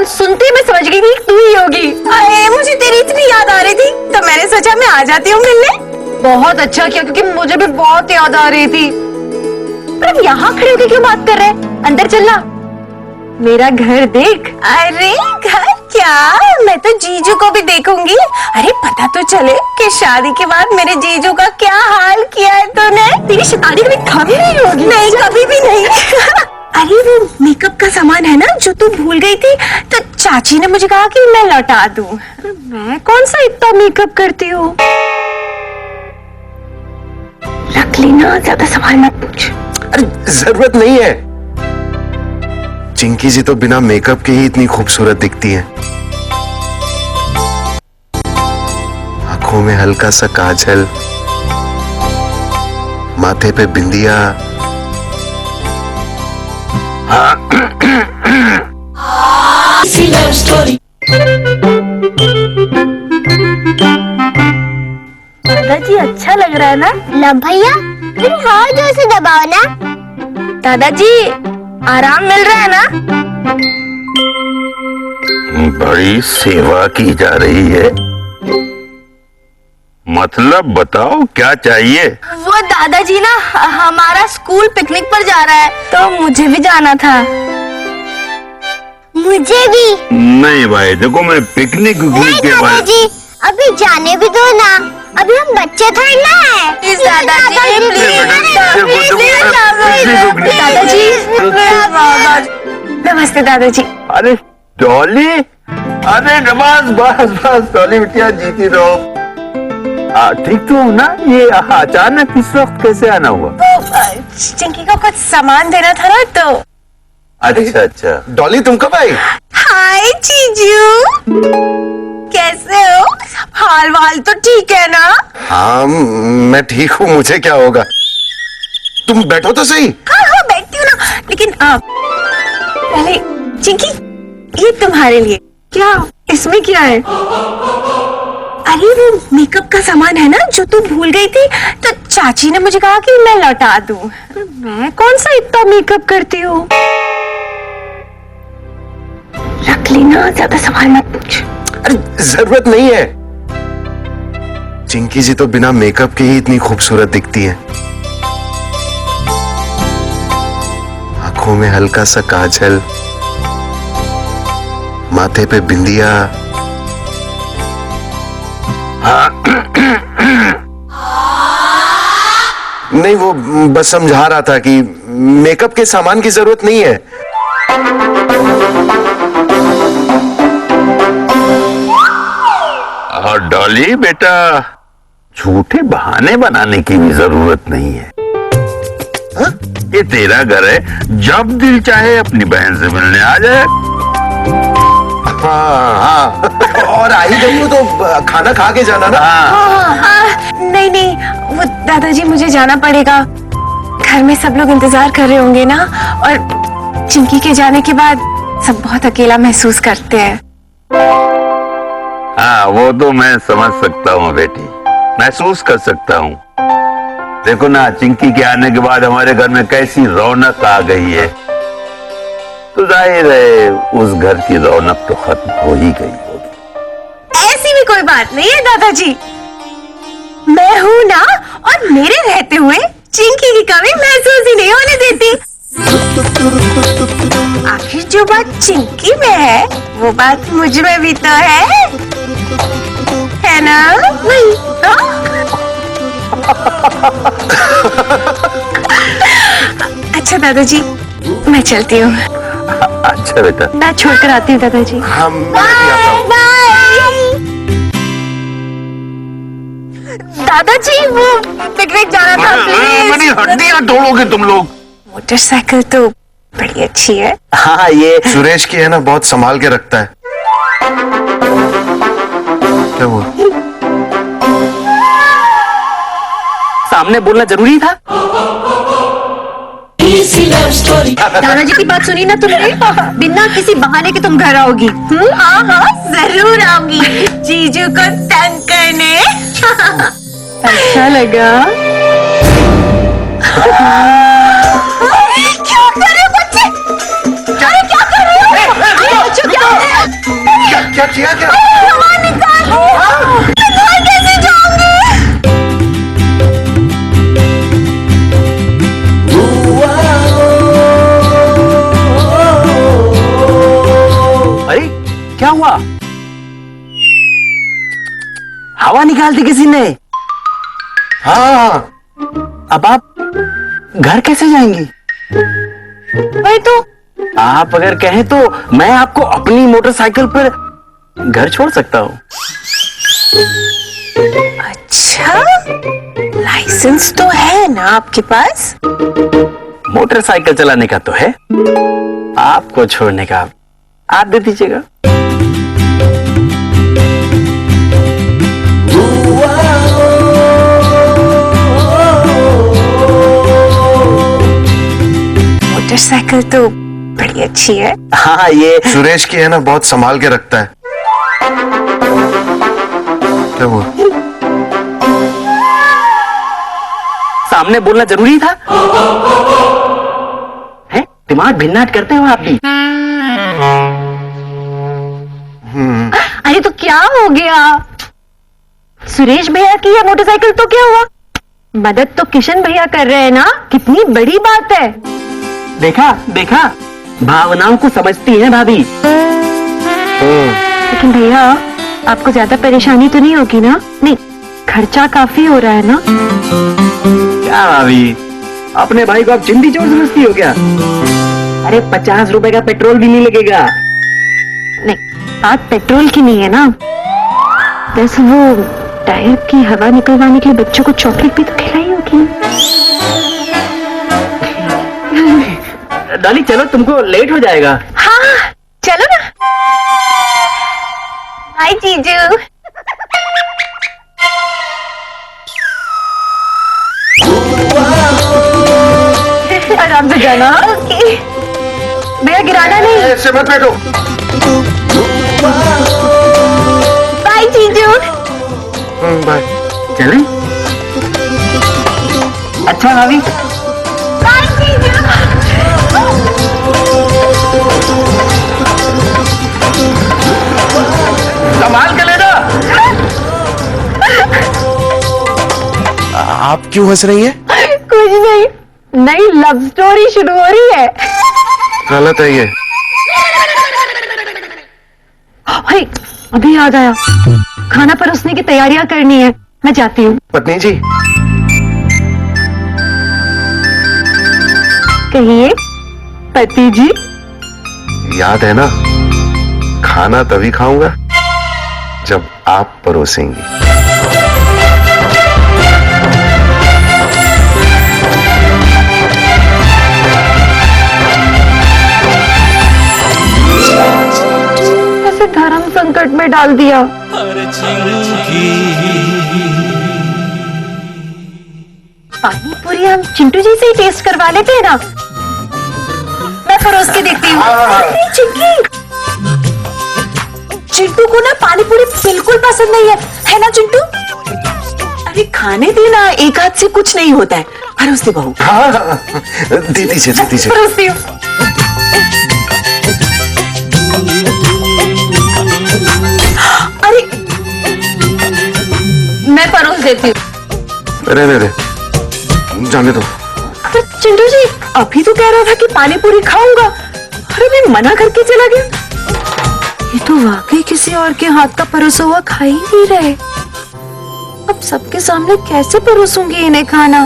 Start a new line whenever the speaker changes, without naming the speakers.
सुनते ही मैं समझ गई थी तू ही होगी।
अरे मुझे तेरी इतनी याद आ रही थी तो मैंने सोचा मैं आ जाती हूँ मिलने।
बहुत अच्छा किया क्योंकि मुझे भी बहुत याद आ रही थी। पर अब यहाँ खड़े होकर क्यों बात कर रहे हैं? अंदर चलना, मेरा घर देख।
अरे घर क्या, मैं तो जीजू को भी देखूंगी। अरे पता तो चले कि शादी के बाद मेरे जीजू का क्या हाल किया है तूने।
तेरी शैतानी कभी कभी नहीं होगी।
नहीं कभी भी नहीं। अरे वो मेकअप का सामान है ना जो तू भूल गई थी, तो चाची ने मुझे कहा कि मैं लौटा दूं।
मैं कौन सा इतना मेकअप करती हूँ? रख लेना, ज्यादा सवाल मत पूछ।
अरे जरूरत नहीं है। चिंकी जी तो बिना मेकअप के ही इतनी खूबसूरत दिखती हैं। आंखों में हल्का सा काजल, माथे पे बिंदिया।
दादाजी अच्छा लग रहा है ना?
लो भैया, फिर हाथ जोर से दबाओ ना।
दादाजी आराम मिल रहा है ना?
बड़ी सेवा की जा रही है। मतलब बताओ क्या चाहिए?
वो दादाजी ना हमारा स्कूल पिकनिक पर जा रहा है तो मुझे भी जाना था।
मुझे भी।
नहीं भाई देखो, मैं पिकनिक
नहीं
के बारे
दादाजी, अभी जाने भी दो ना, अभी हम बच्चे थोड़े ना है।
प्लीज दादाजी, नमस्ते दादाजी।
अरे डॉली, अरे बस बस बस डॉली बिटिया जीती रहो। ठीक तो हो ना? ये अचानक इस वक्त कैसे आना हुआ?
चिंकी को कुछ सामान देना था ना तो।
अच्छा अच्छा।
डॉली तुम कब आई?
हाय जीजू, कैसे हो? हाल वाल तो ठीक है ना?
हाँ मैं ठीक हूँ, मुझे क्या होगा। तुम बैठो तो सही।
हाँ हाँ बैठती हूँ ना, लेकिन आप पहले चिंकी, ये तुम्हारे लिए।
क्या इसमें क्या है?
अरे वो मेकअप का सामान है ना जो तू भूल गई थी, तो चाची ने मुझे कहा कि मैं लौटा दूं।
मैं कौन सा इतना मेकअप करती हूँ? रख लेना, ज्यादा सवाल मत पूछ।
अरे जरूरत नहीं है। चिंकी जी तो बिना मेकअप के ही इतनी खूबसूरत दिखती हैं। आंखों में हल्का सा काजल, माथे पे बिंदिया। नहीं वो बस समझा रहा था कि मेकअप के सामान की जरूरत नहीं है।
और डॉली बेटा, झूठे बहाने बनाने की भी जरूरत नहीं है।
हा?
ये तेरा घर है, जब दिल चाहे अपनी बहन से मिलने आ जाए।
हाँ और आई गई हो तो खाना खा के जाना ना।
नहीं नहीं, वो दादाजी मुझे जाना पड़ेगा। घर में सब लोग इंतजार कर रहे होंगे ना, और चिंकी के जाने के बाद सब बहुत अकेला महसूस करते हैं।
हाँ वो तो मैं समझ सकता हूँ बेटी, महसूस कर सकता हूँ। देखो ना, चिंकी के आने के बाद हमारे घर में कैसी रौनक आ गई है। तो जाहिर है उस घर की रौनक तो खत्म हो ही गई होगी।
ऐसी भी कोई बात नहीं है दादाजी, मैं हूँ ना, और मेरे रहते हुए चिंकी की कमी महसूस ही नहीं होने देती। आखिर जो बात चिंकी में है वो बात मुझ में भी तो है ना? वही तो। अच्छा दादाजी, मैं चलती हूँ।
अच्छा बेटा,
मैं छोड़कर आती हूँ दादाजी।
हाँ मैं भी आता हूँ।
दादाजी वो पिकनिक जाना था,
मेरी
प्लीज।
हड्डियां तोड़ोगे तुम लोग।
मोटरसाइकिल तो बड़ी अच्छी है।
हाँ ये सुरेश की है ना, बहुत संभाल के रखता है। क्या हुआ?
सामने बोलना जरूरी था।
दादाजी की बात सुनी ना तुमने? बिना किसी बहाने के तुम घर आओगी।
हाँ हाँ जरूर आऊंगी जीजू को तंग करने।
अच्छा लगा।
क्या कर रहे हो बच्चे? अरे क्या कर रहे हो? बच्चों क्या हो रहा है?
निकाल दी किसी ने।
हाँ,
अब आप घर कैसे जाएंगी?
वही तो।
आप अगर कहें तो मैं आपको अपनी मोटरसाइकिल पर घर छोड़ सकता हूँ।
अच्छा, लाइसेंस तो है ना आपके पास?
मोटरसाइकिल चलाने का तो है, आपको छोड़ने का आप दे दीजिएगा।
मोटरसाइकिल तो बड़ी अच्छी है।
हाँ, ये
सुरेश की है ना, बहुत संभाल के रखता है। क्या हुआ?
सामने बोलना जरूरी था। है, दिमाग भिन्नाट करते हो आप भी।
अरे तो क्या हो गया? सुरेश भैया की है मोटरसाइकिल तो क्या हुआ? मदद तो किशन भैया कर रहे हैं ना, कितनी बड़ी बात है।
देखा देखा, भावनाओं को समझती है भाभी।
लेकिन भैया आपको ज्यादा परेशानी तो नहीं होगी ना? नहीं, खर्चा काफी हो रहा है ना?
क्या भाभी, अपने भाई को आप चिंदी चोर समझती हो क्या? अरे 50 रुपए का पेट्रोल भी नहीं लगेगा।
नहीं, बात पेट्रोल की नहीं है ना। वैसे वो टायर की हवा निकलवाने के लिए बच्चों को चॉकलेट भी तो खिलाई होगी।
डाली चलो, तुमको लेट हो जाएगा।
हाँ, चलो ना। हाय जीजू।
आराम से जाना।
ओके।
भैया गिराना नहीं।
ऐसे मत बैठो।
बाय जीजू।
बाय।
चलें? अच्छा भाभी।
बाय जीजू।
संभाल के लेना।
आप क्यों हंस रही हैं?
कुछ नहीं, नई लव स्टोरी शुरू हो रही है।
गलत है ये।
भाई अभी याद आया, खाना परोसने की तैयारियां करनी है, मैं जाती हूँ।
पत्नी जी,
कहिए पति जी।
याद है ना, खाना तभी खाऊंगा जब आप परोसेंगी।
ऐसे धर्म संकट में डाल दिया। पानी पूरी हम चिंटू जी से ही टेस्ट करवा लेते हैं ना। मैं परोस के देखती हूँ।
अरे चिंकी, चिंटू को ना पानी पूरी बिल्कुल पसंद नहीं है ना चिंटू? अरे खाने देना, एक हाथ से कुछ नहीं होता है। परोस दे बहू।
हाँ, दे दीजिए, दे दीजिए।
परोसती हूँ।
अरे
मैं परोस देती हूँ।
रहने जाने दो।
अरे चिंटू जी, अभी तो कह रहा था कि पानी पूरी खाऊंगा, अरे मैं मना करके चला गया। ये तो वाकई किसी और के हाथ का परोसा हुआ खा ही नहीं रहे। अब सबके सामने कैसे परोसूंगी इन्हें खाना?